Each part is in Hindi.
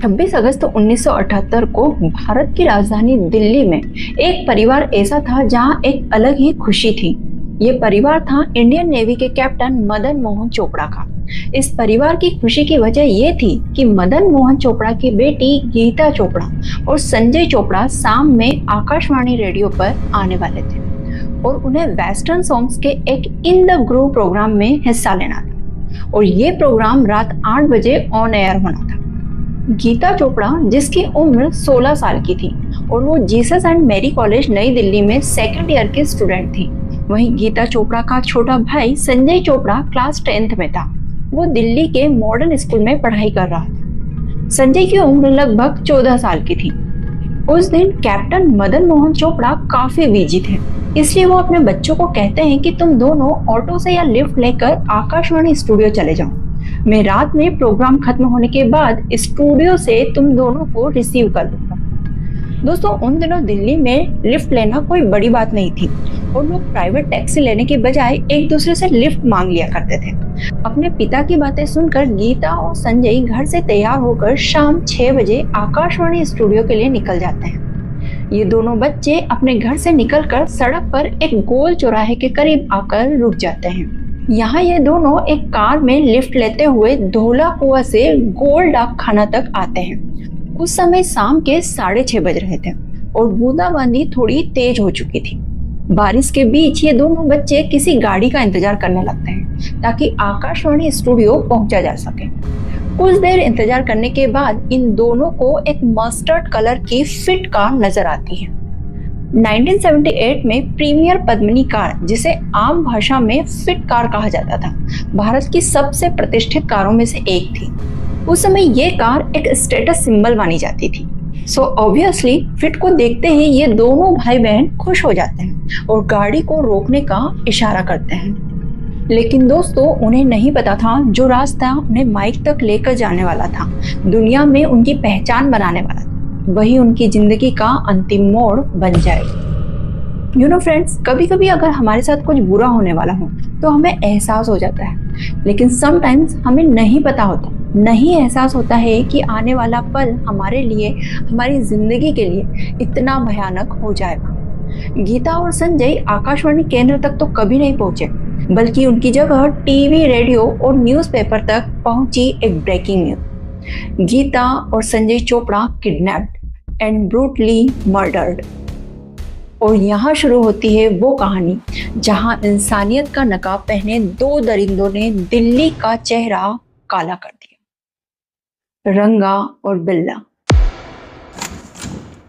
26 अगस्त 1978 को भारत की राजधानी दिल्ली में एक परिवार ऐसा था जहां एक अलग ही खुशी थी। ये परिवार था इंडियन नेवी के कैप्टन मदन मोहन चोपड़ा का। इस परिवार की खुशी की वजह ये थी कि मदन मोहन चोपड़ा की बेटी गीता चोपड़ा और संजय चोपड़ा शाम में आकाशवाणी रेडियो पर आने वाले थे और उन्हें वेस्टर्न सॉन्ग्स के एक इन द ग्रूव प्रोग्राम में हिस्सा लेना था और ये प्रोग्राम रात 8 बजे ऑन एयर होना था। गीता चोपड़ा, जिसकी उम्र 16 साल की थी और वो जीसस एंड मैरी कॉलेज नई दिल्ली में सेकंड ईयर की स्टूडेंट थी। वहीं गीता चोपड़ा का छोटा भाई संजय चोपड़ा क्लास 10th में था। वो दिल्ली के मॉडर्न स्कूल में पढ़ाई कर रहा था। संजय की उम्र लगभग 14 साल की थी। उस दिन कैप्टन मदन मोहन चोपड़ा काफी बिजी थे, इसलिए वो अपने बच्चों को कहते हैं कि तुम दोनों ऑटो से या लिफ्ट लेकर आकाशवाणी स्टूडियो चले जाओ। मैं रात में प्रोग्राम खत्म होने के बाद स्टूडियो से तुम दोनों को रिसीव कर लूंगा। दोस्तों, उन दिनों दिल्ली में लिफ्ट लेना कोई बड़ी बात नहीं थी और लोग प्राइवेट टैक्सी लेने के बजाय एक दूसरे से लिफ्ट मांग लिया करते थे। अपने पिता की बातें सुनकर गीता और संजय घर से तैयार होकर शाम 6 बजे आकाशवाणी स्टूडियो के लिए निकल जाते हैं। ये दोनों बच्चे अपने घर से निकलकर सड़क पर एक गोल चौराहे के करीब आकर रुक जाते हैं। यहाँ ये दोनों एक कार में लिफ्ट लेते हुए धौला कुआं से गोल डाक खाना तक आते हैं। उस समय शाम के 6:30 बज रहे थे और बूंदाबांदी थोड़ी तेज हो चुकी थी। बारिश के बीच ये दोनों बच्चे किसी गाड़ी का इंतजार करने लगते हैं ताकि आकाशवाणी स्टूडियो पहुंचा जा सके। कुछ देर इंतजार करने के बाद इन दोनों को एक मस्टर्ड कलर की फिट कार नजर आती है। 1978 में प्रीमियर पद्मिनी कार, जिसे आम भाषा में फिट कार कहा जाता था, भारत की सबसे प्रतिष्ठित कारों में से एक थी। उस समय ये कार एक स्टेटस सिंबल मानी जाती थी। सो ऑब्वियसली फिट को देखते ही ये दोनों भाई बहन खुश हो जाते हैं और गाड़ी को रोकने का इशारा करते हैं। लेकिन दोस्तों, उन्हें नहीं पता था जो रास्ता उन्हें माइक तक लेकर जाने वाला था, दुनिया में उनकी पहचान बनाने वाला था, वही उनकी जिंदगी का अंतिम मोड़ बन जाएगा। यू नो फ्रेंड्स, कभी कभी अगर हमारे साथ कुछ बुरा होने वाला हो तो हमें एहसास हो जाता है, लेकिन समटाइम्स हमें नहीं पता होता, नहीं एहसास होता है कि आने वाला पल हमारे लिए, हमारी जिंदगी के लिए इतना भयानक हो जाएगा। गीता और संजय आकाशवाणी केंद्र तक तो कभी नहीं पहुंचे, बल्कि उनकी जगह टीवी, रेडियो और न्यूज़पेपर तक पहुंची एक ब्रेकिंग न्यूज। गीता और Sanjay Chopra kidnapped and brutally murdered. और यहाँ शुरू होती है वो कहानी जहाँ इंसानियत का नकाब पहने दो दरिंदों ने दिल्ली का चेहरा काला कर दिया। रंगा और बिल्ला।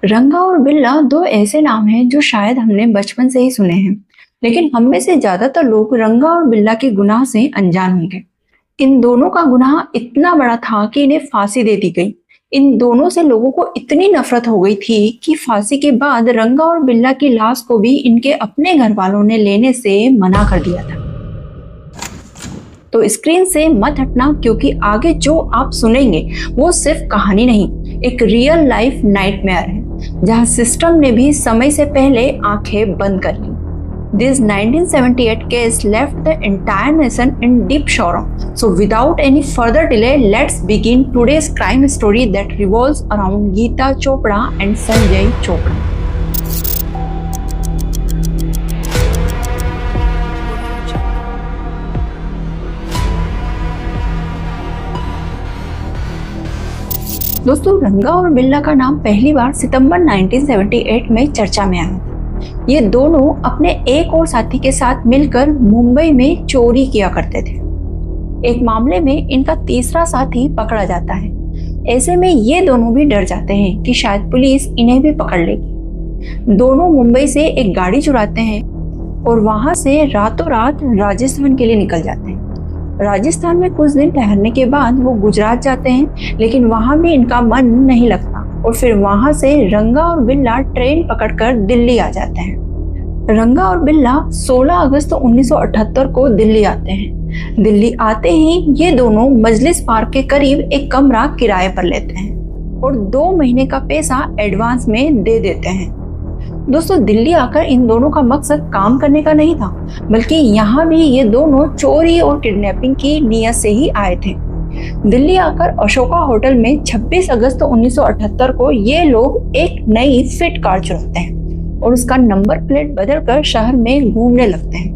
रंगा और बिल्ला दो ऐसे नाम हैं जो शायद हमने बचपन से ही सुने हैं, लेकिन हम में से ज्यादातर लोग रंगा और बिल्ला के गुनाह से अनजान होंगे। इन दोनों का गुनाह इतना बड़ा था कि इन्हें फांसी दे दी गई। इन दोनों से लोगों को इतनी नफरत हो गई थी कि फांसी के बाद रंगा और बिल्ला की लाश को भी इनके अपने घर वालों ने लेने से मना कर दिया था। तो स्क्रीन से मत हटना, क्योंकि आगे जो आप सुनेंगे वो सिर्फ कहानी नहीं, एक रियल लाइफ नाइटमेयर है, जहां सिस्टम ने भी समय से पहले आंखें बंद कर ली। This 1978 case left the entire nation in deep sorrow. So without any further delay, let's begin today's crime story that revolves around Geeta Chopra and Sanjay Chopra. दोस्तों, रंगा और बिल्ला का नाम पहली बार सितंबर 1978 में चर्चा में आया। ये दोनों अपने एक और साथी के साथ मिलकर मुंबई में चोरी किया करते थे। एक मामले में इनका तीसरा साथी पकड़ा जाता है। ऐसे में ये दोनों भी डर जाते हैं कि शायद पुलिस इन्हें भी पकड़ लेगी। दोनों मुंबई से एक गाड़ी चुराते हैं और वहां से रातों रात राजस्थान के लिए निकल जाते हैं। राजस्थान में कुछ दिन ठहरने के बाद वो गुजरात जाते हैं, लेकिन वहां भी इनका मन नहीं लगता और फिर वहां से रंगा और बिल्ला ट्रेन पकड़कर दिल्ली आ जाते हैं। रंगा और बिल्ला 16 अगस्त 1978 को दिल्ली आते हैं। दिल्ली आते ही ये दोनों मजलिस पार्क के करीब एक कमरा किराए पर लेते हैं और 2 महीने का पैसा एडवांस में दे देते हैं। दोस्तों, दिल्ली आकर इन दोनों का मकसद काम करने का नहीं था, बल्कि यहाँ भी ये दोनों चोरी और किडनैपिंग की नीयत से ही आए थे। दिल्ली आकर अशोका होटल में 26 अगस्त 1978 को ये लोग एक नई स्विफ्ट कार चुराते हैं और उसका नंबर प्लेट बदलकर शहर में घूमने लगते हैं।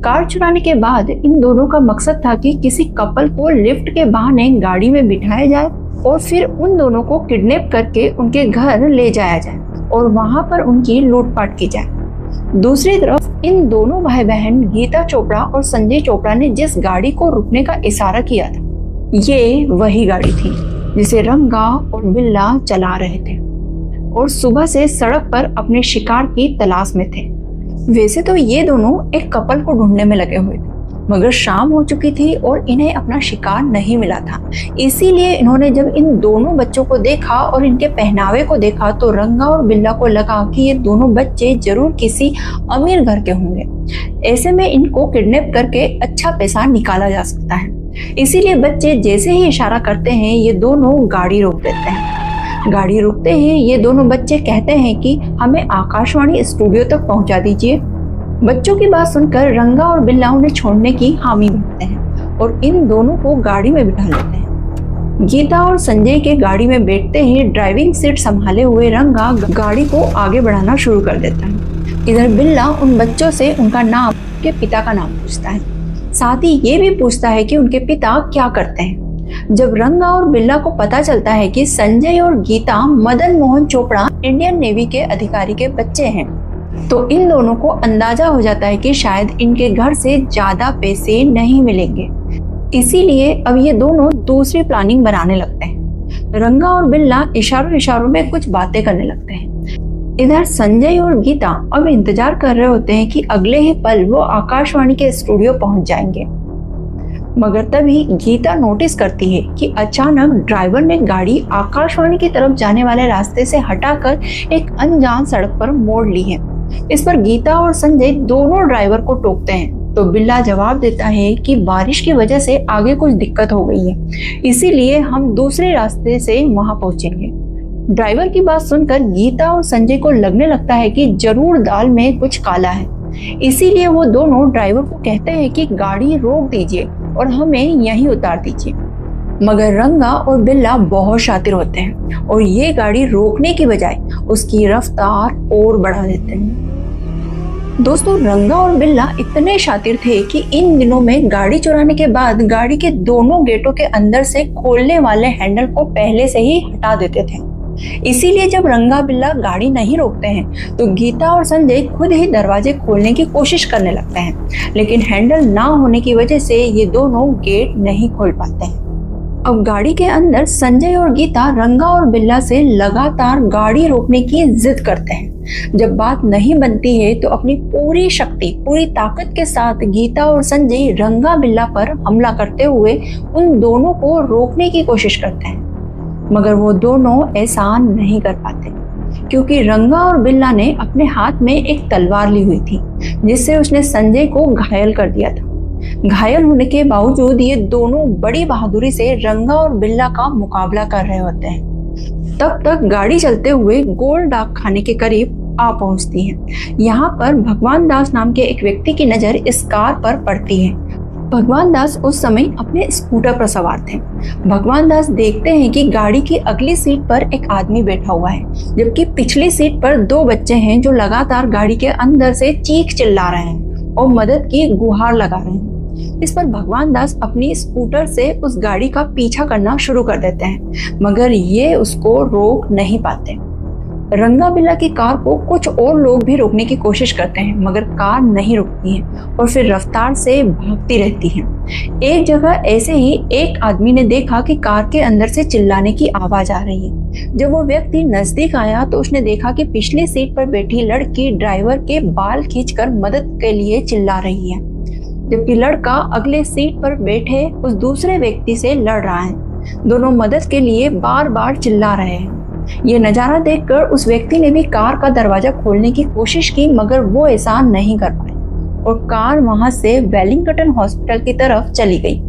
कार चुराने के बाद इन दोनों का मकसद था कि किसी कपल को लिफ्ट के बहाने गाड़ी में बिठाया जाए और फिर उन दोनों को किडनैप करके उनके घर ले जाया जाए और वहां पर उनकी लूटपाट की जाए। दूसरी तरफ इन दोनों भाई बहन गीता चोपड़ा और संजय चोपड़ा ने जिस गाड़ी को रुकने का इशारा किया था, ये वही गाड़ी थी जिसे रंगा और बिल्ला चला रहे थे और सुबह से सड़क पर अपने शिकार की तलाश में थे। वैसे तो ये दोनों एक कपल को ढूंढने में लगे हुए थे, मगर शाम हो चुकी थी और इन्हें अपना शिकार नहीं मिला था। इसीलिए इन्होंने जब इन दोनों बच्चों को देखा और इनके पहनावे को देखा तो रंगा और बिल्ला को लगा कि ये दोनों बच्चे जरूर किसी अमीर घर के होंगे। ऐसे में इनको किडनैप करके अच्छा पैसा निकाला जा सकता है। इसीलिए बच्चे जैसे ही इशारा करते हैं ये दोनों गाड़ी रोक देते हैं। गाड़ी रुकते ही ये दोनों बच्चे कहते हैं कि हमें आकाशवाणी स्टूडियो तक पहुंचा दीजिए। बच्चों की बात सुनकर रंगा और बिल्ला उन्हें छोड़ने की हामी भरते हैं और इन दोनों को गाड़ी में बिठा लेते हैं। गीता और संजय के गाड़ी में बैठते ही ड्राइविंग सीट संभाले हुए रंगा गाड़ी को आगे बढ़ाना शुरू कर देता है। इधर बिल्ला उन बच्चों से उनका नाम, उनके पिता का नाम पूछता है। साथ ही ये भी पूछता है कि उनके पिता क्या करते हैं। जब रंगा और बिल्ला को पता चलता है कि संजय और गीता मदन मोहन चोपड़ा इंडियन नेवी के अधिकारी के बच्चे हैं, तो इन दोनों को अंदाजा हो जाता है कि शायद इनके घर से ज्यादा पैसे नहीं मिलेंगे। इसीलिए अब ये दोनों दूसरी प्लानिंग बनाने लगते हैं। रंगा और बिल्ला इशारों इशारों में कुछ बातें करने लगते हैं। इधर संजय और गीता अब इंतजार कर रहे होते हैं कि अगले ही पल वो आकाशवाणी के स्टूडियो पहुंच जाएंगे। मगर तभी गीता नोटिस करती है कि अचानक ड्राइवर ने गाड़ी आकाशवाणी की तरफ जाने वाले रास्ते से हटाकर एक अनजान सड़क पर मोड़ ली है। इस पर गीता और संजय दोनों ड्राइवर को टोकते हैं, तो बिल्ला जवाब देता है कि बारिश की वजह से आगे कुछ दिक्कत हो गई है, इसीलिए हम दूसरे रास्ते से वहां पहुंचेंगे। ड्राइवर की बात सुनकर गीता और संजय को लगने लगता है कि जरूर दाल में कुछ काला है। इसीलिए वो दोनों ड्राइवर को कहते हैं कि गाड़ी रोक दीजिए और हमें यहीं उतार दीजिए। मगर रंगा और बिल्ला बहुत शातिर होते हैं और ये गाड़ी रोकने की बजाय उसकी रफ्तार और बढ़ा देते हैं। दोस्तों, रंगा और बिल्ला इतने शातिर थे कि इन दिनों में गाड़ी चुराने के बाद गाड़ी के दोनों गेटों के अंदर से खोलने वाले हैंडल को पहले से ही हटा देते थे। इसीलिए जब रंगा बिल्ला गाड़ी नहीं रोकते हैं तो गीता और संजय खुद ही दरवाजे खोलने की कोशिश करने लगते हैं, लेकिन हैंडल ना होने की वजह से ये दोनों गेट नहीं खोल पाते हैं। अब गाड़ी के अंदर संजय और गीता रंगा और बिल्ला से लगातार गाड़ी रोकने की जिद करते हैं। जब बात नहीं बनती है तो अपनी पूरी शक्ति, पूरी ताकत के साथ गीता और संजय रंगा बिल्ला पर हमला करते हुए उन दोनों को रोकने की कोशिश करते हैं, मगर वो दोनों ऐसा नहीं कर पाते क्योंकि रंगा और बिल्ला ने अपने हाथ में एक तलवार ली हुई थी जिससे उसने संजय को घायल कर दिया था। घायल होने के बावजूद ये दोनों बड़ी बहादुरी से रंगा और बिल्ला का मुकाबला कर रहे होते हैं। तब तक गाड़ी चलते हुए गोल डाक खाने के करीब आ पहुंचती है। यहाँ पर भगवान दास नाम के एक व्यक्ति की नजर इस कार पर पड़ती है। भगवान दास उस समय अपने स्कूटर पर सवार थे। भगवान दास देखते हैं कि गाड़ी की अगली सीट पर एक आदमी बैठा हुआ है, जबकि पिछली सीट पर दो बच्चे हैं जो लगातार गाड़ी के अंदर से चीख चिल्ला रहे हैं और मदद की गुहार लगा रहे हैं। इस पर भगवान दास अपनी स्कूटर से उस गाड़ी का पीछा करना शुरू कर देते हैं, मगर ये उसको रोक नहीं पाते। रंगा बिल्ला की कार को कुछ और लोग भी रोकने की कोशिश करते हैं, मगर कार नहीं रुकती है और फिर रफ्तार से भागती रहती है। एक जगह ऐसे ही एक आदमी ने देखा कि कार के अंदर से चिल्लाने की आवाज आ रही है। जब वो व्यक्ति नजदीक आया तो उसने देखा कि पिछली सीट पर बैठी लड़की ड्राइवर के बाल खींचकर मदद के लिए चिल्ला रही है, जबकि लड़का अगले सीट पर बैठे उस दूसरे व्यक्ति से लड़ रहा है। दोनों मदद के लिए बार बार चिल्ला रहे हैं। ये नजारा देखकर उस व्यक्ति ने भी कार का दरवाजा खोलने की कोशिश की, मगर वो ऐसा नहीं कर पाए और कार वहां से वेलिंगटन हॉस्पिटल की तरफ चली गई।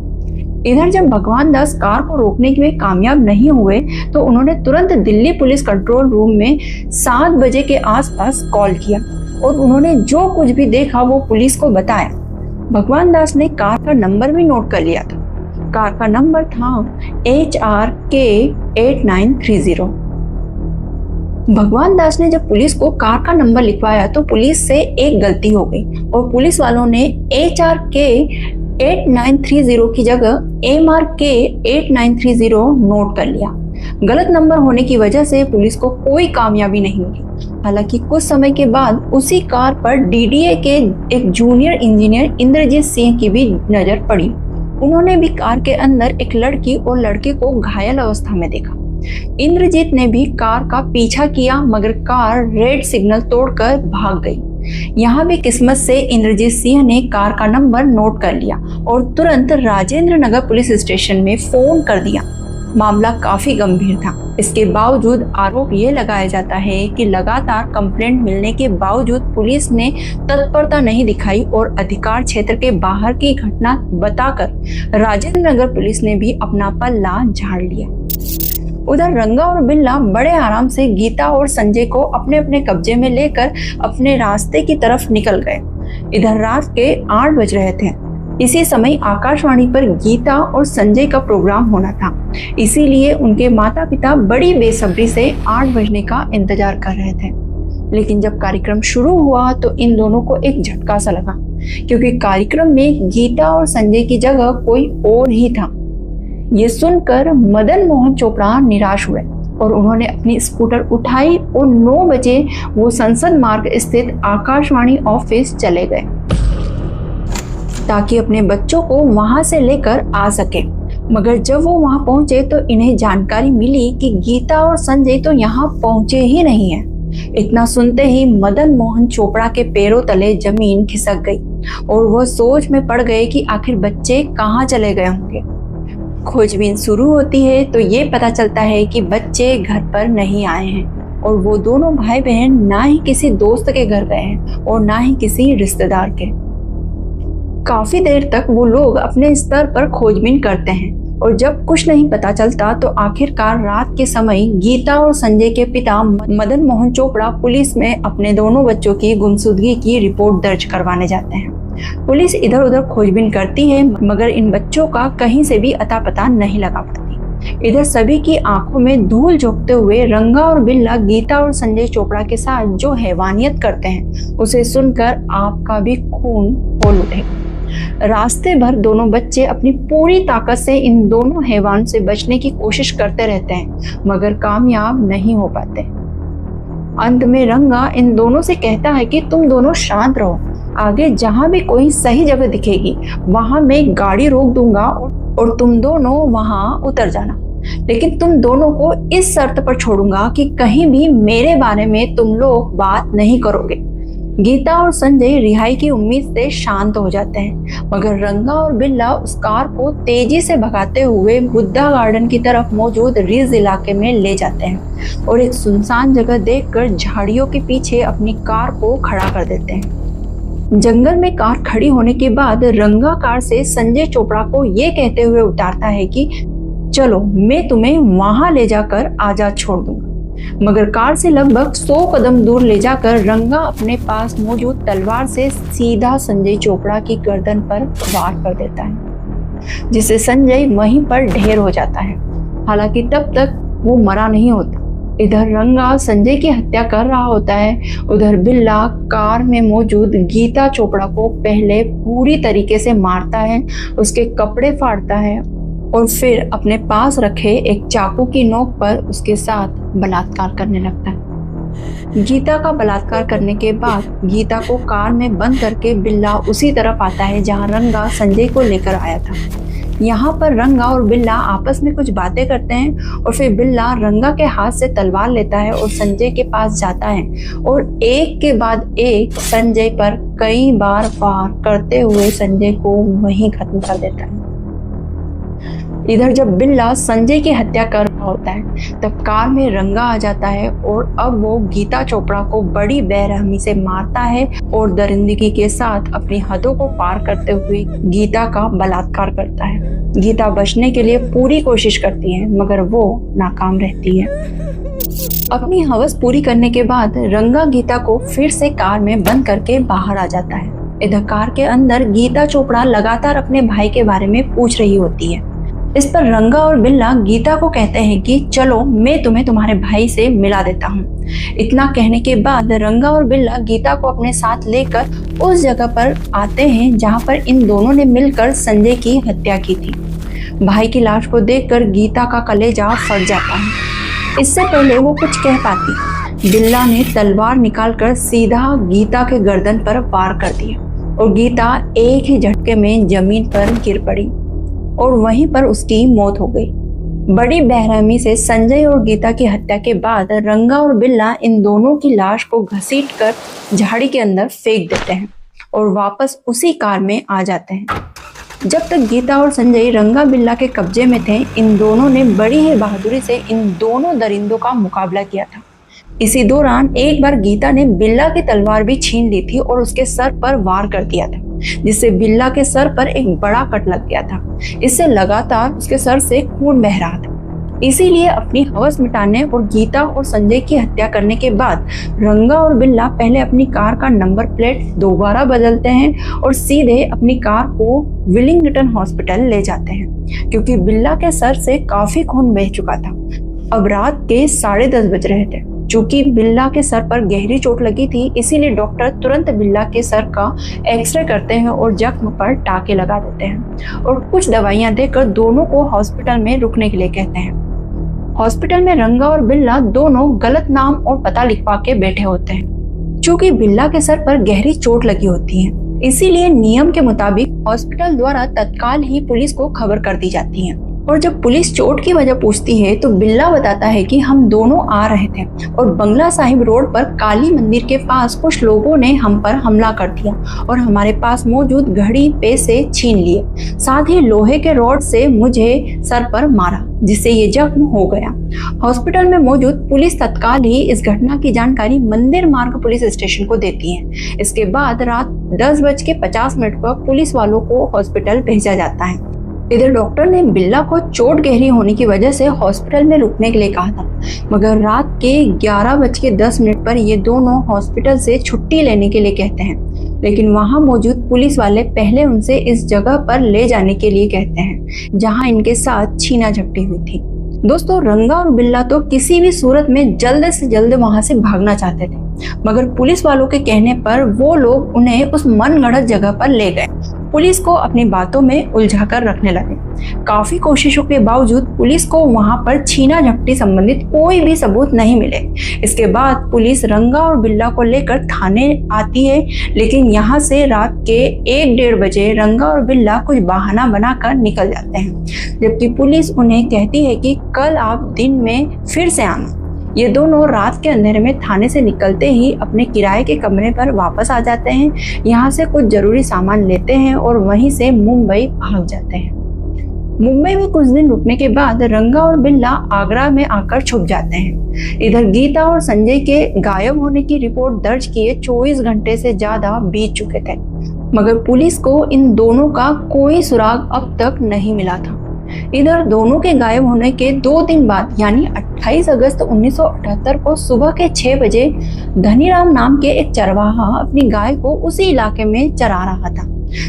इधर जब भगवान दास कार को रोकने में कामयाब नहीं हुए तो उन्होंने तुरंत दिल्ली पुलिस कंट्रोल रूम में 7 बजे के आसपास कॉल किया और उन्होंने जो कुछ भी देखा वो पुलिस को बताया। भगवान दास ने कार का नंबर भी नोट कर लिया था कार का नंबर था HRK 8930। भगवान दास ने जब पुलिस को कार का नंबर लिखवाया तो पुलिस से एक गलती हो गई और पुलिस वालों ने HRK 8930 की जगह MRK 8930 नोट कर लिया। गलत नंबर होने की वजह से पुलिस को कोई कामयाबी नहीं मिली। हालांकि कुछ समय के बाद उसी कार पर DDA के एक जूनियर इंजीनियर इंद्रजीत सिंह की भी नजर पड़ी। उन्होंने भी कार के अंदर एक लड़की और लड़के को घायल अवस्था में देखा। इंद्रजीत ने भी कार का पीछा किया मगर कार रेड सिग्नल तोड़कर भाग गई। यहाँ भी किस्मत से इंद्रजीत सिंह ने कार का नंबर नोट कर लिया और तुरंत राजेंद्र नगर पुलिस स्टेशन में फोन कर दिया। मामला काफी गंभीर था। इसके बावजूद आरोप ये लगाया जाता है कि लगातार कंप्लेंट मिलने के बावजूद पुलिस ने तत्परता नहीं दिखाई और अधिकार क्षेत्र के बाहर की घटना बताकर राजेंद्र नगर पुलिस ने भी अपना पल्ला झाड़ लिया। उधर रंगा और बिल्ला बड़े आराम से गीता और संजय को अपने अपने कब्जे में लेकर अपने रास्ते की तरफ निकल गए। इधर रात के 8 बज रहे थे। इसी समय आकाशवाणी पर गीता और संजय का प्रोग्राम होना था, इसीलिए उनके माता पिता बड़ी बेसब्री से 8 बजने का इंतजार कर रहे थे। लेकिन जब कार्यक्रम शुरू हुआ तो इन दोनों को एक झटका सा लगा, क्योंकि कार्यक्रम में गीता और संजय की जगह कोई और ही था। ये सुनकर मदन मोहन चोपड़ा निराश हुए और उन्होंने अपनी स्कूटर उठाई और 9 बजे वो संसद मार्ग स्थित आकाशवाणी ऑफिस चले गए ताकि अपने बच्चों को वहां से लेकर आ सके। मगर जब वो वहां पहुंचे तो इन्हें जानकारी मिली कि गीता और संजय तो यहाँ पहुंचे ही नहीं है। इतना सुनते ही मदन मोहन चोपड़ा के पैरों तले जमीन खिसक गई और वह सोच में पड़ गए कि आखिर बच्चे कहाँ चले गए होंगे। खोजबीन शुरू होती है तो ये पता चलता है कि बच्चे घर पर नहीं आए हैं और वो दोनों भाई बहन ना ही किसी दोस्त के घर गए हैं और ना ही किसी रिश्तेदार के। काफी देर तक वो लोग अपने स्तर पर खोजबीन करते हैं और जब कुछ नहीं पता चलता तो आखिरकार रात के समय गीता और संजय के पिता मदन मोहन चोपड़ा पुलिस में अपने दोनों बच्चों की गुमशुदगी की रिपोर्ट दर्ज करवाने जाते हैं। पुलिस इधर उधर खोजबीन करती है मगर इन बच्चों का कहीं से भी अता पता नहीं लगा पाती। इधर सभी की आंखों में धूल झोंकते हुए रंगा और बिल्ला गीता और संजय चोपड़ा के साथ जो हैवानियत करते हैं उसे सुनकर आपका भी खून खौल उठे। रास्ते भर दोनों बच्चे अपनी पूरी ताकत से इन दोनों हैवान से बचने की कोशिश करते रहते हैं मगर कामयाब नहीं हो पाते। अंत में रंगा इन दोनों से कहता है कि तुम दोनों शांत रहो, आगे जहां भी कोई सही जगह दिखेगी वहां मैं गाड़ी रोक दूंगा और तुम दोनों वहां उतर जाना, लेकिन तुम दोनों को इस शर्त पर छोड़ूंगा कि कहीं भी मेरे बारे में तुम लोग बात नहीं करोगे। गीता और संजय रिहाई की उम्मीद से शांत हो जाते हैं मगर रंगा और बिल्ला उस कार को तेजी से भगाते हुए बुद्धा गार्डन की तरफ मौजूद रिज इलाके में ले जाते हैं और एक सुनसान जगह देखकर झाड़ियों के पीछे अपनी कार को खड़ा कर देते हैं। जंगल में कार खड़ी होने के बाद रंगा कार से संजय चोपड़ा को ये कहते हुए उतारता है कि चलो मैं तुम्हें वहां ले जाकर आजाद छोड़ दूंगा, मगर कार से लगभग 100 कदम दूर ले जाकर रंगा अपने पास मौजूद तलवार से सीधा संजय चोपड़ा की गर्दन पर वार कर देता है, जिससे संजय वहीं पर ढेर हो जाता है। हालांकि तब तक वो मरा नहीं होता। इधर रंगा संजय की हत्या कर रहा होता है, उधर बिल्ला कार में मौजूद गीता चोपड़ा को पहले पूरी तरीके से मारता है, उसके कपड़े फाड़ता है और फिर अपने पास रखे एक चाकू की नोक पर उसके साथ बलात्कार करने लगता है। गीता का बलात्कार करने के बाद गीता को कार में बंद करके बिल्ला उसी तरफ आता है जहां रंगा संजय को लेकर आया था। यहाँ पर रंगा और बिल्ला आपस में कुछ बातें करते हैं और फिर बिल्ला रंगा के हाथ से तलवार लेता है और संजय के पास जाता है और एक के बाद एक संजय पर कई बार वार करते हुए संजय को वहीं खत्म कर देता है। इधर जब बिल्ला संजय की हत्या कर रहा होता है तब कार में रंगा आ जाता है और अब वो गीता चोपड़ा को बड़ी बेरहमी से मारता है और दरिंदगी के साथ अपनी हदों को पार करते हुए गीता का बलात्कार करता है। गीता बचने के लिए पूरी कोशिश करती है मगर वो नाकाम रहती है। अपनी हवस पूरी करने के बाद रंगा गीता को फिर से कार में बंद करके बाहर आ जाता है। इधर कार के अंदर गीता चोपड़ा लगातार अपने भाई के बारे में पूछ रही होती है इस पर रंगा और बिल्ला गीता को कहते हैं कि चलो मैं तुम्हें तुम्हारे भाई से मिला देता हूँ। इतना कहने के बाद रंगा और बिल्ला गीता को अपने साथ लेकर उस जगह पर आते हैं जहाँ पर इन दोनों ने मिलकर संजय की हत्या की थी। भाई की लाश को देखकर गीता का कलेजा फट जाता है। इससे पहले वो कुछ कह पाती, बिल्ला ने तलवार निकालकर सीधा गीता के गर्दन पर वार कर दिया और गीता एक ही झटके में जमीन पर गिर पड़ी और वहीं पर उसकी मौत हो गई। बड़ी बेरहमी से संजय और गीता की हत्या के बाद रंगा और बिल्ला इन दोनों की लाश को घसीटकर झाड़ी के अंदर फेंक देते हैं और वापस उसी कार में आ जाते हैं। जब तक गीता और संजय रंगा बिल्ला के कब्जे में थे, इन दोनों ने बड़ी ही बहादुरी से इन दोनों दरिंदों का मुकाबला किया था। इसी दौरान एक बार गीता ने बिल्ला की तलवार भी छीन ली थी और उसके सर पर वार कर दिया था, जिससे बिल्ला के सर पर एक बड़ा कट लग गया था। इससे लगातार उसके सर से खून बह रहा था। इसीलिए अपनी हवस मिटाने और गीता और संजय की हत्या करने के बाद रंगा और बिल्ला पहले अपनी कार का नंबर प्लेट दोबारा बदलते हैं और सीधे अपनी कार को विलिंगटन हॉस्पिटल ले जाते हैं, क्योंकि बिल्ला के सर से काफी खून बह चुका था। अब रात के 10:30 बज रहे थे। चूंकि बिल्ला के सर पर गहरी चोट लगी थी, इसीलिए डॉक्टर तुरंत बिल्ला के सर का एक्सरे करते हैं और जख्म पर टाके लगा देते हैं और कुछ दवाइयां देकर दोनों को हॉस्पिटल में रुकने के लिए कहते हैं। हॉस्पिटल में रंगा और बिल्ला दोनों गलत नाम और पता लिखवा के बैठे होते हैं। चूंकि बिल्ला के सर पर गहरी चोट लगी होती है, इसीलिए नियम के मुताबिक हॉस्पिटल द्वारा तत्काल ही पुलिस को खबर कर दी जाती है। और जब पुलिस चोट की वजह पूछती है तो बिल्ला बताता है कि हम दोनों आ रहे थे और बंगला साहिब रोड पर काली मंदिर के पास कुछ लोगों ने हम पर हमला कर दिया और हमारे पास मौजूद घड़ी पैसे छीन लिए, साथ ही लोहे के रॉड से मुझे सर पर मारा, जिससे ये जख्म हो गया। हॉस्पिटल में मौजूद पुलिस तत्काल ही इस घटना की जानकारी मंदिर मार्ग पुलिस स्टेशन को देती है। इसके बाद रात 10:50 पर पुलिस वालों को हॉस्पिटल भेजा जाता है। इधर डॉक्टर ने बिल्ला को चोट गहरी होने की वजह से हॉस्पिटल में रुकने के लिए कहा था, मगर रात के 11:10 पर ये दोनों हॉस्पिटल से छुट्टी लेने के लिए कहते हैं, लेकिन वहां मौजूद पुलिस वाले पहले उनसे इस जगह पर ले जाने के लिए कहते हैं जहां इनके साथ छीना झपटी हुई थी। दोस्तों, रंगा और बिल्ला तो किसी भी सूरत में जल्द से जल्द वहां से भागना चाहते थे, मगर पुलिस वालों के कहने पर वो लोग उन्हें उस मनगढ़ंत जगह पर ले गए। पुलिस को अपनी बातों में उलझाकर रखने लगे। काफी कोशिशों के बावजूद पुलिस को वहां पर छीना झपटी संबंधित कोई भी सबूत नहीं मिले। इसके बाद पुलिस रंगा और बिल्ला को लेकर थाने आती है, लेकिन यहाँ से रात के 1-1:30 बजे रंगा और बिल्ला कुछ बहाना बनाकर निकल जाते हैं, जबकि पुलिस उन्हें कहती है कि कल आप दिन में फिर से आना। ये दोनों रात के अंधेरे में थाने से निकलते ही अपने किराए के कमरे पर वापस आ जाते हैं। यहाँ से कुछ जरूरी सामान लेते हैं और वहीं से मुंबई भाग जाते हैं। मुंबई में कुछ दिन रुकने के बाद रंगा और बिल्ला आगरा में आकर छुप जाते हैं। इधर गीता और संजय के गायब होने की रिपोर्ट दर्ज किए 24 घंटे से ज्यादा बीत चुके थे, मगर पुलिस को इन दोनों का कोई सुराग अब तक नहीं मिला था। इधर दोनों के गायब होने के 2 दिन बाद यानी 28 अगस्त 1978 को सुबह के 6 बजे धनीराम नाम के एक चरवाहा अपनी गाय को उसी इलाके में चरा रहा था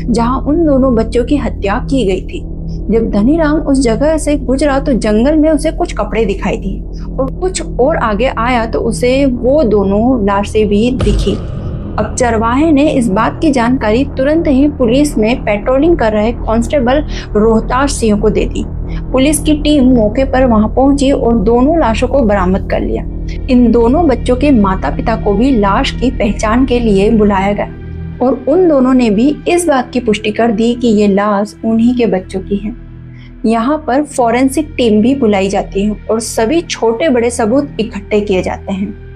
जहां उन दोनों बच्चों की हत्या की गई थी। जब धनीराम उस जगह से गुजरा तो जंगल में उसे कुछ कपड़े दिखाई दिए और कुछ और आगे आया तो उसे वो दोनों लाशें भी दिखी। अब चरवाहे ने इस बात की जानकारी तुरंत ही पुलिस में पेट्रोलिंग कर रहे कांस्टेबल रोहतास सिंह को दे दी। पुलिस की टीम मौके पर वहां पहुंची और दोनों लाशों को बरामद कर लिया। इन दोनों बच्चों के माता पिता को भी लाश की पहचान के लिए बुलाया गया और उन दोनों ने भी इस बात की पुष्टि कर दी कि ये लाश उन्हीं के बच्चों की है। यहाँ पर फॉरेंसिक टीम भी बुलाई जाती है और सभी छोटे बड़े सबूत इकट्ठे किए जाते हैं।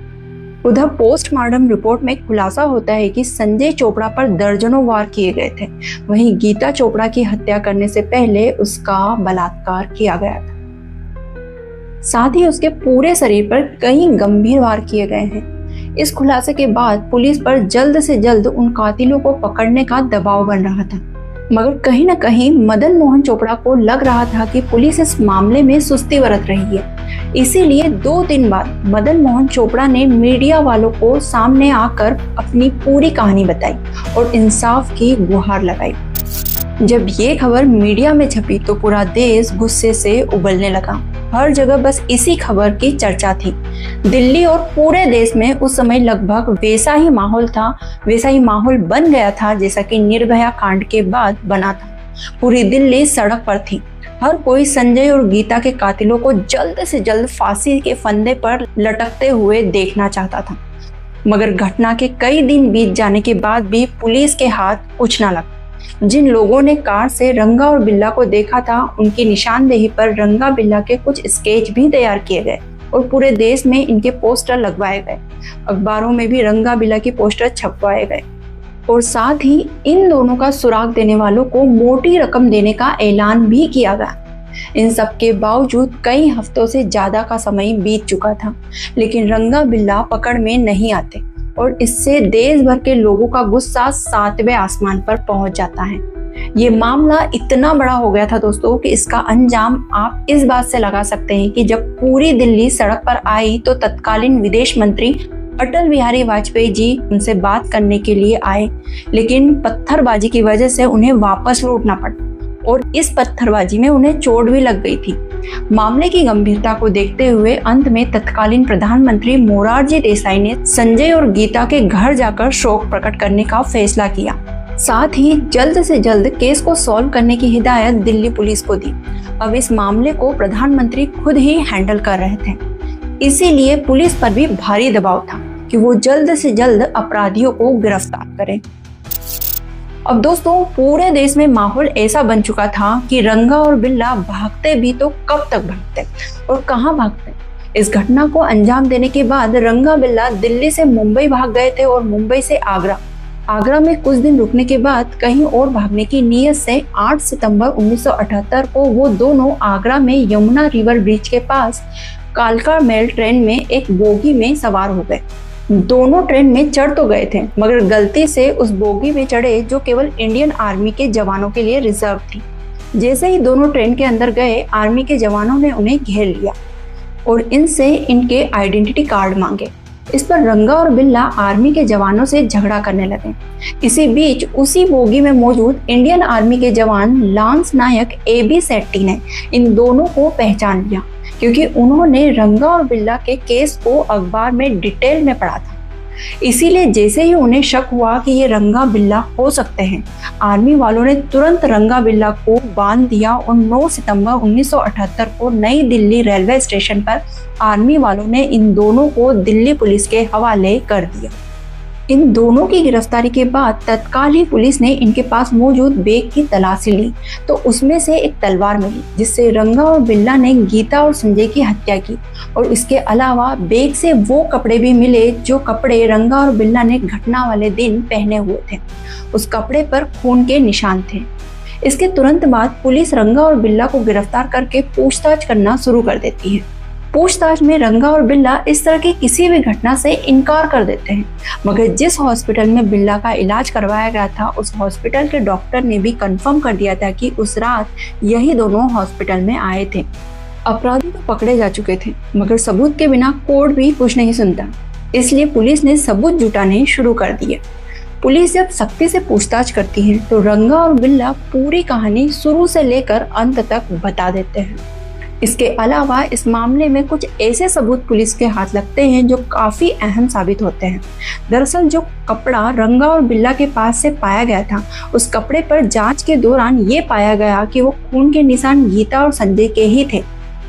उधर पोस्टमार्टम रिपोर्ट में खुलासा होता है कि संजय चोपड़ा पर दर्जनों वार किए गए थे, वहीं गीता चोपड़ा की हत्या करने से पहले उसका बलात्कार किया गया था। साथ ही उसके पूरे शरीर पर कई गंभीर वार किए गए हैं। इस खुलासे के बाद पुलिस पर जल्द से जल्द उन कातिलों को पकड़ने का दबाव बन रहा था, मगर कहीं न कहीं मदन मोहन चोपड़ा को लग रहा था कि पुलिस इस मामले में सुस्ती बरत रही है। इसीलिए 2 दिन बाद मदन मोहन चोपड़ा ने मीडिया वालों को सामने आकर अपनी पूरी कहानी बताई और इंसाफ की गुहार लगाई। जब ये खबर मीडिया में छपी तो पूरा देश गुस्से से उबलने लगा। हर जगह बस इसी खबर की चर्चा थी। दिल्ली और पूरे देश में उस समय लगभग वैसा ही माहौल था, वैसा ही माहौल बन गया था जैसा कि निर्भया कांड के बाद बना था। पूरी दिल्ली सड़क पर थी। हर कोई संजय और गीता के कातिलों को जल्द से जल्द फांसी के फंदे पर लटकते हुए देखना चाहता था। मगर घटना के कई दिन बीत जाने के बाद भी पुलिस के हाथ कुछ न लगा। जिन लोगों ने कार से रंगा और बिल्ला को देखा था, उनकी निशानदेही पर रंगा बिल्ला के कुछ स्केच भी तैयार किए गए और पूरे देश में इनके पोस्टर लगवाए गए। अखबारों में भी रंगा बिल्ला की पोस्टर छपवाए गए और साथ ही इन दोनों का सुराग देने वालों को मोटी रकम देने का ऐलान भी किया गया। इन सब के बावजूद कई हफ्तों से ज्यादा का समय बीत चुका था, लेकिन रंगा बिल्ला पकड़ में नहीं आते और इससे देश भर के लोगों का गुस्सा 7वें आसमान पर पहुंच जाता है। ये मामला इतना बड़ा हो गया था दोस्तों कि इसका अंजाम आप इस बात से लगा सकते हैं कि जब पूरी दिल्ली सड़क पर आई तो तत्कालीन विदेश मंत्री अटल बिहारी वाजपेयी जी उनसे बात करने के लिए आए, लेकिन पत्थरबाजी की वजह से उन्हें वापस लौटना पड़ा और इस पत्थरबाजी में उन्हें चोट भी लग गई थी। मामले की गंभीरता को देखते हुए अंत में तत्कालीन प्रधानमंत्री मोरारजी देसाई ने संजय और गीता के घर जाकर शोक प्रकट करने का फैसला किया। साथ ही जल्द से जल्द केस को सॉल्व करने की हिदायत दिल्ली पुलिस को दी। अब इस मामले को प्रधानमंत्री खुद ही हैंडल कर रहे थे, इसीलिए पुलिस पर भी भारी दबाव था कि वो जल्द से जल्द अपराधियों को गिरफ्तार करें। अब दोस्तों पूरे देश में माहौल ऐसा बन चुका था कि रंगा और बिल्ला भागते भी तो कब तक भागते और कहां भागते। इस घटना को अंजाम देने के बाद रंगा बिल्ला दिल्ली से मुंबई भाग गए थे और मुंबई से आगरा में कुछ दिन रुकने के बाद कहीं और भागने की नीयत से 8 सितंबर 1978 को वो दोनों आगरा में यमुना रिवर ब्रिज के पास कालका मेल ट्रेन में एक बोगी में सवार हो गए। दोनों ट्रेन में चढ़ तो गए थे, मगर गलती से उस बोगी में चढ़े जो केवल इंडियन आर्मी के जवानों के लिए रिजर्व थी। जैसे ही दोनों ट्रेन के अंदर गए, आर्मी के जवानों ने उन्हें घेर लिया और इनसे इनके आइडेंटिटी कार्ड मांगे। इस पर रंगा और बिल्ला आर्मी के जवानों से झगड़ा करने लगे। इसी बीच उसी बोगी में मौजूद इंडियन आर्मी के जवान लांस नायक AB सेट्टी ने इन दोनों को पहचान लिया, क्योंकि उन्होंने रंगा और बिल्ला के केस को अखबार में डिटेल में पढ़ा था। इसीलिए जैसे ही उन्हें शक हुआ कि ये रंगा बिल्ला हो सकते हैं, आर्मी वालों ने तुरंत रंगा बिल्ला को बांध दिया और 9 सितंबर 1978 को नई दिल्ली रेलवे स्टेशन पर आर्मी वालों ने इन दोनों को दिल्ली पुलिस के हवाले कर दिया। इन दोनों की गिरफ्तारी के बाद तत्काल ही पुलिस ने इनके पास मौजूद बैग की तलाशी ली तो उसमें से एक तलवार मिली, जिससे रंगा और बिल्ला ने गीता और संजय की हत्या की। और इसके अलावा बैग से वो कपड़े भी मिले जो कपड़े रंगा और बिल्ला ने घटना वाले दिन पहने हुए थे। उस कपड़े पर खून के निशान थे। इसके तुरंत बाद पुलिस रंगा और बिल्ला को गिरफ्तार करके पूछताछ करना शुरू कर देती है। पूछताछ में रंगा और बिल्ला इस तरह की किसी भी घटना से इनकार कर देते हैं, मगर जिस हॉस्पिटल में बिल्ला का इलाज करवाया गया था उस हॉस्पिटल के डॉक्टर ने भी कंफर्म कर दिया था कि उस रात यही दोनों हॉस्पिटल में आए थे। अपराधी तो पकड़े जा चुके थे, मगर सबूत के बिना कोर्ट भी कुछ नहीं सुनता, इसलिए पुलिस ने सबूत जुटाने शुरू कर दिए। पुलिस जब सख्ती से पूछताछ करती है तो रंगा और बिल्ला पूरी कहानी शुरू से लेकर अंत तक बता देते हैं। इसके अलावा इस मामले में कुछ ऐसे सबूत पुलिस के हाथ लगते हैं जो काफी अहम साबित होते हैं। दरअसल जो कपड़ा रंगा और बिल्ला के पास से पाया गया था, उस कपड़े पर जांच के दौरान ये पाया गया कि वो खून के निशान गीता और संजय के ही थे।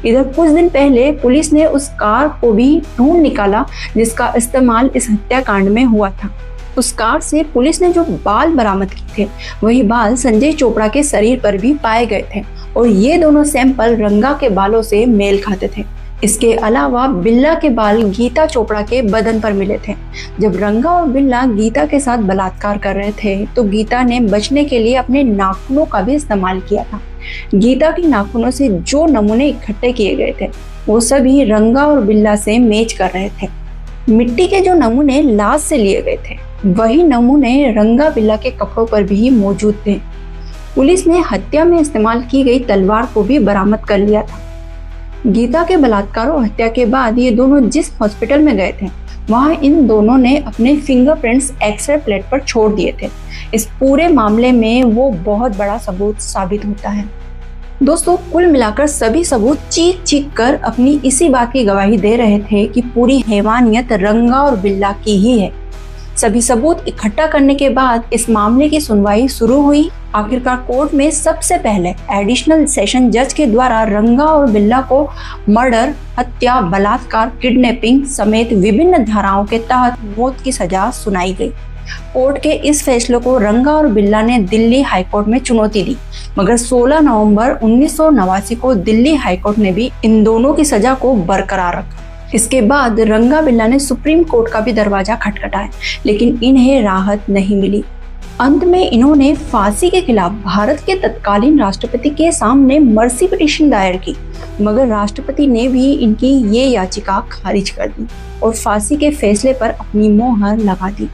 इधर कुछ दिन पहले पुलिस ने उस कार को भी ढूंढ निकाला जिसका इस्तेमाल इस हत्याकांड में हुआ था। उस कार से पुलिस ने जो बाल बरामद किए थे, वही बाल संजय चोपड़ा के शरीर पर भी पाए गए थे और ये दोनों सैंपल रंगा के बालों से मेल खाते थे। इसके अलावा बिल्ला के बाल गीता चोपड़ा के बदन पर मिले थे। जब रंगा और बिल्ला गीता के साथ बलात्कार कर रहे थे तो गीता ने बचने के लिए अपने नाखूनों का भी इस्तेमाल किया था। गीता के नाखूनों से जो नमूने इकट्ठे किए गए थे वो सभी रंगा और बिल्ला से मैच कर रहे थे। मिट्टी के जो नमूने लाश से लिए गए थे, वही नमूने रंगा बिल्ला के कपड़ों पर भी मौजूद थे। पुलिस ने हत्या में इस्तेमाल की गई तलवार को भी बरामद कर लिया था। गीता के बलात्कार और हत्या के बाद ये दोनों जिस हॉस्पिटल में गए थे वहां इन दोनों ने अपने फिंगरप्रिंट्स एक्सरे प्लेट पर छोड़ दिए थे। इस पूरे मामले में वो बहुत बड़ा सबूत साबित होता है। दोस्तों, कुल मिलाकर सभी सबूत चीख चीख कर अपनी इसी बात की गवाही दे रहे थे कि पूरी हैवानियत रंगा और बिल्ला की ही है। सभी सबूत इकट्ठा करने के बाद इस मामले की सुनवाई शुरू हुई। आखिरकार कोर्ट में सबसे पहले एडिशनल सेशन जज के द्वारा रंगा और बिल्ला को मर्डर, हत्या, बलात्कार, किडनैपिंग समेत विभिन्न धाराओं के तहत मौत की सजा सुनाई गई। कोर्ट के इस फैसले को रंगा और बिल्ला ने दिल्ली हाईकोर्ट में चुनौती दी, मगर 16 नवंबर 1989 को दिल्ली हाईकोर्ट ने भी इन दोनों की सजा को बरकरार रखा। इसके बाद रंगा बिल्ला ने सुप्रीम कोर्ट का भी दरवाजा खटखटाया, लेकिन इन्हें राहत नहीं मिली। अंत में इन्होंने फांसी के खिलाफ भारत के तत्कालीन राष्ट्रपति के सामने मर्सी पिटीशन दायर की, मगर राष्ट्रपति ने भी इनकी ये याचिका खारिज कर दी और फांसी के फैसले पर अपनी मोहर लगा दी।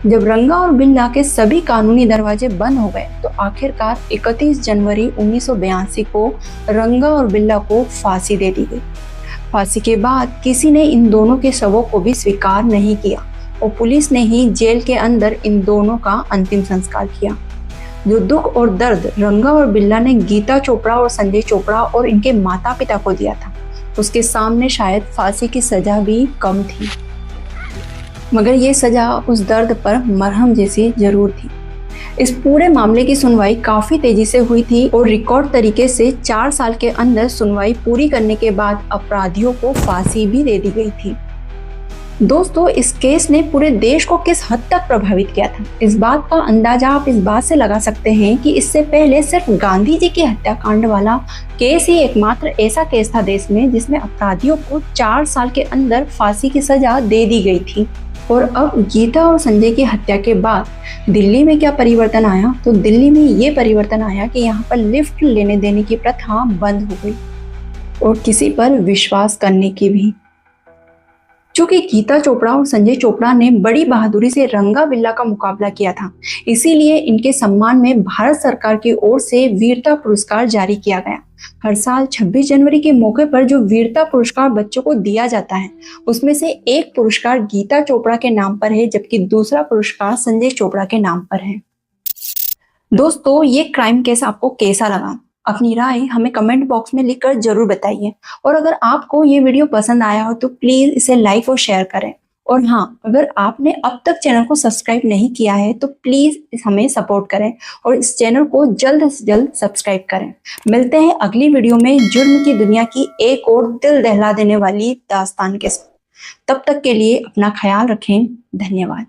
जब रंगा और बिल्ला के सभी कानूनी दरवाजे बंद हो गए तो आखिरकार 31 जनवरी 1982 को रंगा और बिल्ला को फांसी दे दी गई। फांसी के बाद किसी ने इन दोनों के शवों को भी स्वीकार नहीं किया और पुलिस ने ही जेल के अंदर इन दोनों का अंतिम संस्कार किया। जो दुख और दर्द रंगा और बिल्ला ने गीता चोपड़ा और संजय चोपड़ा और इनके माता पिता को दिया था, उसके सामने शायद फांसी की सजा भी कम थी, मगर ये सजा उस दर्द पर मरहम जैसी जरूर थी। इस पूरे मामले की सुनवाई काफी तेजी से हुई थी और रिकॉर्ड तरीके से 4 साल के अंदर सुनवाई पूरी करने के बाद अपराधियों को फांसी भी दे दी गई थी। दोस्तों, इस केस ने पूरे देश को किस हद तक प्रभावित किया था, इस बात का अंदाजा आप इस बात से लगा सकते हैं कि इससे पहले सिर्फ गांधी जी के हत्याकांड वाला केस ही एकमात्र ऐसा केस था देश में जिसमें अपराधियों को 4 साल के अंदर फांसी की सजा दे दी गई थी। और अब गीता और संजय की हत्या के बाद दिल्ली में क्या परिवर्तन आया, तो दिल्ली में ये परिवर्तन आया कि यहाँ पर लिफ्ट लेने देने की प्रथा बंद हो गई और किसी पर विश्वास करने की भी। चूंकि गीता चोपड़ा और संजय चोपड़ा ने बड़ी बहादुरी से रंगा बिल्ला का मुकाबला किया था, इसीलिए इनके सम्मान में भारत सरकार की ओर से वीरता पुरस्कार जारी किया गया। हर साल 26 जनवरी के मौके पर जो वीरता पुरस्कार बच्चों को दिया जाता है, उसमें से एक पुरस्कार गीता चोपड़ा के नाम पर है, जबकि दूसरा पुरस्कार संजय चोपड़ा के नाम पर है। दोस्तों, ये क्राइम केस आपको कैसा लगा? अपनी राय हमें कमेंट बॉक्स में लिखकर जरूर बताइए। और अगर आपको ये वीडियो पसंद आया हो तो प्लीज इसे लाइक और शेयर करें। और हाँ, अगर आपने अब तक चैनल को सब्सक्राइब नहीं किया है तो प्लीज हमें सपोर्ट करें और इस चैनल को जल्द से जल्द सब्सक्राइब करें। मिलते हैं अगली वीडियो में जुर्म की दुनिया की एक और दिल दहला देने वाली दास्तान के साथ। तब तक के लिए अपना ख्याल रखें। धन्यवाद।